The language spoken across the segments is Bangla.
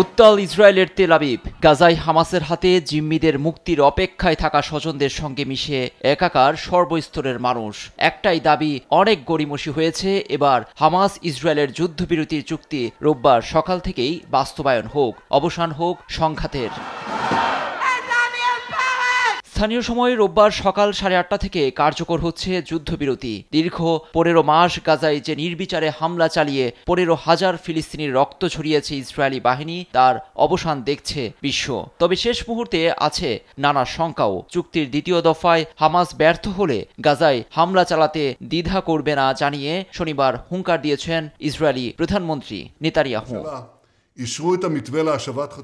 উত্তাল ইসরায়েলের তেল আবিব। গাজায় হামাসের হাতে জিম্মিদের মুক্তির অপেক্ষায় থাকা স্বজনদের সঙ্গে মিশে একাকার সর্বস্তরের মানুষ। একটাই দাবি, অনেক গড়িমসি হয়েছে, এবার হামাস ইসরায়েলের যুদ্ধবিরতির চুক্তি রোববার সকাল থেকেই বাস্তবায়ন হোক, অবসান হোক সংঘাতের। স্থানীয় সময় রোববার সকাল 8:30 থেকে কার্যকর হচ্ছে যুদ্ধবিরতি। দীর্ঘ 15 মাস গাজায় যে নির্বিচারে হামলা চালিয়ে 15,000 ফিলিস্তিনির রক্ত ছড়িয়েছে ইসরায়েলি বাহিনী, তার অবসান দেখছে বিশ্ব। তবে শেষ মুহূর্তে আছে নানা শঙ্কাও। চুক্তির দ্বিতীয় দফায় হামাস ব্যর্থ হলে গাজায় হামলা চালাতে দ্বিধা করবে না জানিয়ে শনিবার হুঙ্কার দিয়েছেন ইসরায়েলি প্রধানমন্ত্রী নেতানিয়াহু।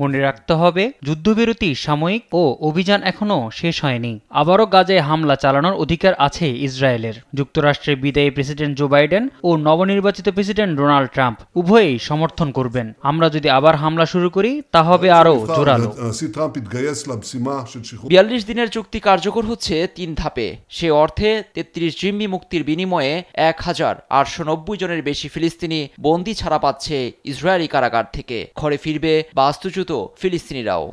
মনে রাখতে হবে, যুদ্ধবিরতি সাময়িক ও অভিযান এখনো শেষ হয়নি। আবারও গাজায় হামলা চালানোর অধিকার আছে ইসরায়েলের। যুক্তরাষ্ট্রের বিদায়ী প্রেসিডেন্ট জো বাইডেন ও নবনির্বাচিত প্রেসিডেন্ট ডোনাল্ড ট্রাম্প উভয়েই সমর্থন করবেন। আমরা যদি আবার হামলা শুরু করি, তা হবে আরও জোরালো। 42 দিনের চুক্তি কার্যকর হচ্ছে 3 ধাপে। সে অর্থে 33 জিম্মি মুক্তির বিনিময়ে 1890 জনের বেশি ফিলিস্তিনি বন্দী ছাড়া পাচ্ছে ইসরায়েলি কারাগার থেকে। ঘরে ফিরবে বাস্তুচ্যুত ফিলিস্তিনিরাও।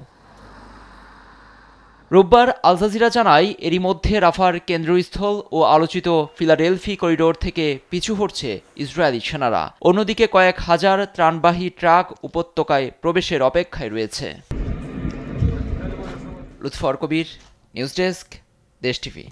রোববার আল জাজিরা জানায়, এরই মধ্যে রাফার কেন্দ্রস্থল ও আলোচিত ফিলাডেলফি করিডোর থেকে পিছু হটছে ইসরায়েলি সেনারা। অন্যদিকে কয়েক হাজার ত্রাণবাহী ট্রাক উপত্যকায় প্রবেশের অপেক্ষায় রয়েছে। লুৎফর কবির, নিউজ ডেস্ক, দেশ টিভি।